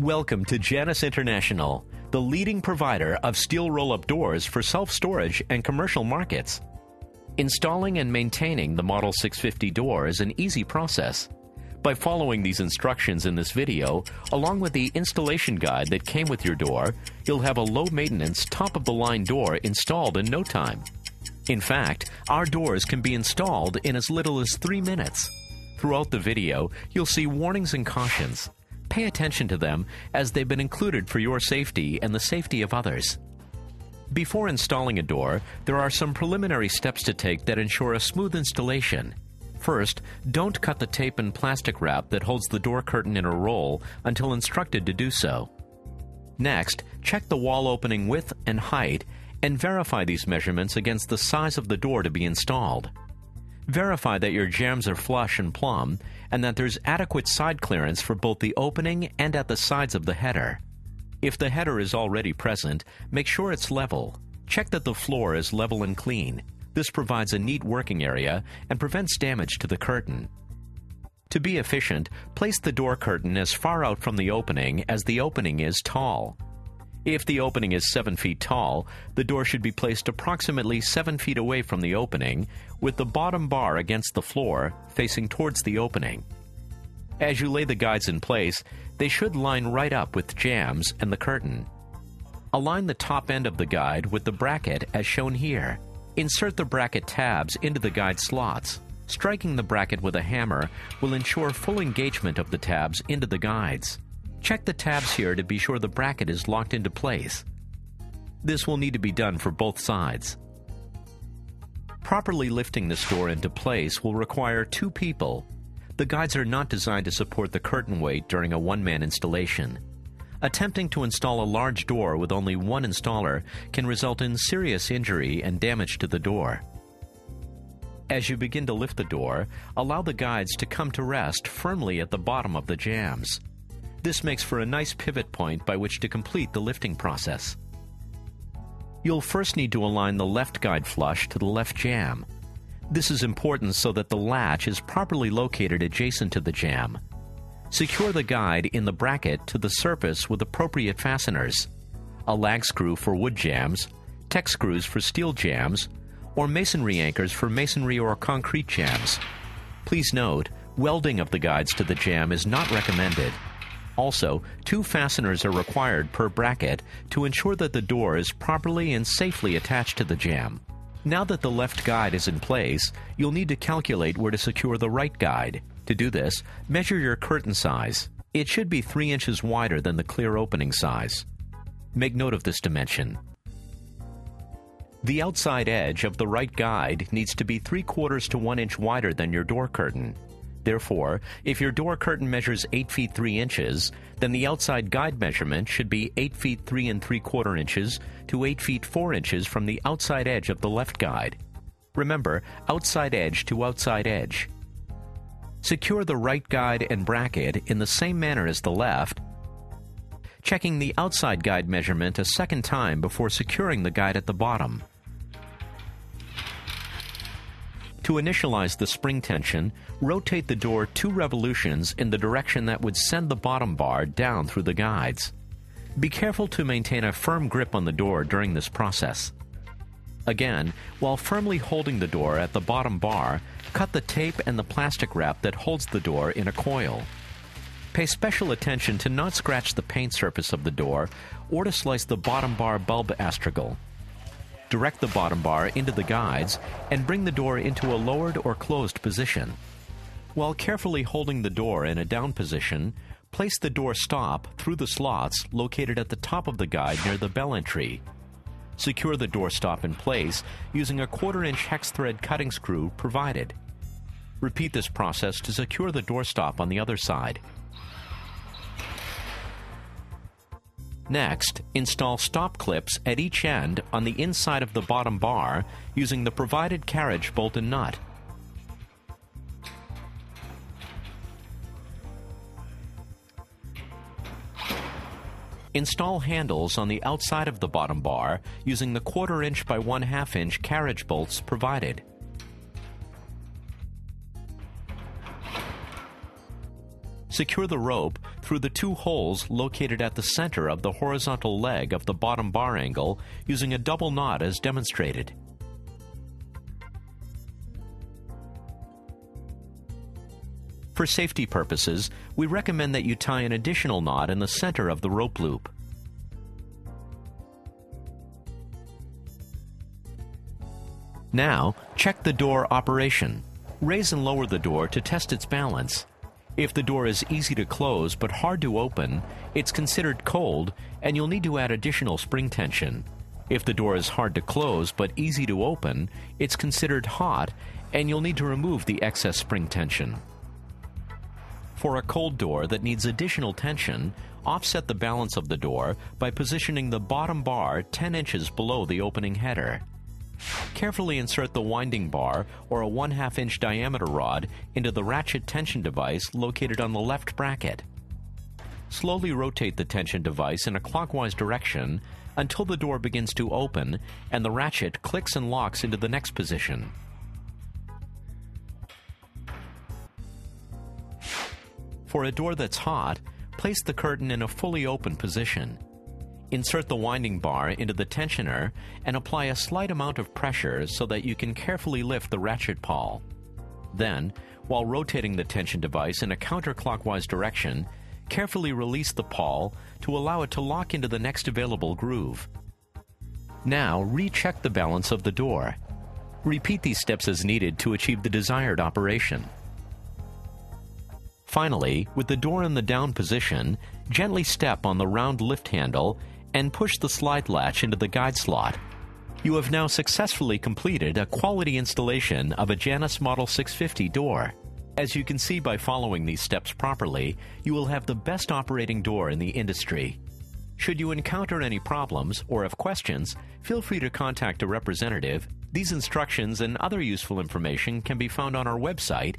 Welcome to Janus International, the leading provider of steel roll-up doors for self-storage and commercial markets. Installing and maintaining the Model 650 door is an easy process. By following these instructions in this video, along with the installation guide that came with your door, you'll have a low-maintenance, top-of-the-line door installed in no time. In fact, our doors can be installed in as little as 3 minutes. Throughout the video, you'll see warnings and cautions. Pay attention to them as they've been included for your safety and the safety of others. Before installing a door, there are some preliminary steps to take that ensure a smooth installation. First, don't cut the tape and plastic wrap that holds the door curtain in a roll until instructed to do so. Next, check the wall opening width and height and verify these measurements against the size of the door to be installed. Verify that your jambs are flush and plumb and that there's adequate side clearance for both the opening and at the sides of the header. If the header is already present, make sure it's level. Check that the floor is level and clean. This provides a neat working area and prevents damage to the curtain. To be efficient, place the door curtain as far out from the opening as the opening is tall. If the opening is 7 feet tall, the door should be placed approximately 7 feet away from the opening, with the bottom bar against the floor facing towards the opening. As you lay the guides in place, they should line right up with jambs and the curtain. Align the top end of the guide with the bracket as shown here. Insert the bracket tabs into the guide slots. Striking the bracket with a hammer will ensure full engagement of the tabs into the guides. Check the tabs here to be sure the bracket is locked into place. This will need to be done for both sides. Properly lifting this door into place will require 2 people. The guides are not designed to support the curtain weight during a one-man installation. Attempting to install a large door with only one installer can result in serious injury and damage to the door. As you begin to lift the door, allow the guides to come to rest firmly at the bottom of the jambs. This makes for a nice pivot point by which to complete the lifting process. You'll first need to align the left guide flush to the left jamb. This is important so that the latch is properly located adjacent to the jamb. Secure the guide in the bracket to the surface with appropriate fasteners. A lag screw for wood jambs, Tek screws for steel jambs, or masonry anchors for masonry or concrete jambs. Please note, welding of the guides to the jamb is not recommended. Also, 2 fasteners are required per bracket to ensure that the door is properly and safely attached to the jamb. Now that the left guide is in place, you'll need to calculate where to secure the right guide. To do this, measure your curtain size. It should be 3 inches wider than the clear opening size. Make note of this dimension. The outside edge of the right guide needs to be 3/4 to 1 inch wider than your door curtain. Therefore, if your door curtain measures 8 feet 3 inches, then the outside guide measurement should be 8 feet 3 3/4 inches to 8 feet 4 inches from the outside edge of the left guide. Remember, outside edge to outside edge. Secure the right guide and bracket in the same manner as the left, checking the outside guide measurement a second time before securing the guide at the bottom. To initialize the spring tension, rotate the door 2 revolutions in the direction that would send the bottom bar down through the guides. Be careful to maintain a firm grip on the door during this process. Again, while firmly holding the door at the bottom bar, cut the tape and the plastic wrap that holds the door in a coil. Pay special attention to not scratch the paint surface of the door or to slice the bottom bar bulb astragal. Direct the bottom bar into the guides and bring the door into a lowered or closed position. While carefully holding the door in a down position, place the door stop through the slots located at the top of the guide near the bell entry. Secure the door stop in place using a 1/4 inch hex thread cutting screw provided. Repeat this process to secure the door stop on the other side. Next, install stop clips at each end on the inside of the bottom bar using the provided carriage bolt and nut. Install handles on the outside of the bottom bar using the 1/4 inch by 1/2 inch carriage bolts provided. Secure the rope through the 2 holes located at the center of the horizontal leg of the bottom bar angle using a double knot as demonstrated. For safety purposes, we recommend that you tie an additional knot in the center of the rope loop. Now, check the door operation. Raise and lower the door to test its balance. If the door is easy to close but hard to open, it's considered cold and you'll need to add additional spring tension. If the door is hard to close but easy to open, it's considered hot and you'll need to remove the excess spring tension. For a cold door that needs additional tension, offset the balance of the door by positioning the bottom bar 10 inches below the opening header. Carefully insert the winding bar or a 1/2 inch diameter rod into the ratchet tension device located on the left bracket. Slowly rotate the tension device in a clockwise direction until the door begins to open and the ratchet clicks and locks into the next position. For a door that's hot, place the curtain in a fully open position. Insert the winding bar into the tensioner and apply a slight amount of pressure so that you can carefully lift the ratchet pawl. Then, while rotating the tension device in a counterclockwise direction, carefully release the pawl to allow it to lock into the next available groove. Now, recheck the balance of the door. Repeat these steps as needed to achieve the desired operation. Finally, with the door in the down position, gently step on the round lift handle and push the slide latch into the guide slot. You have now successfully completed a quality installation of a Janus Model 650 door. As you can see by following these steps properly, you will have the best operating door in the industry. Should you encounter any problems or have questions, feel free to contact a representative. These instructions and other useful information can be found on our website,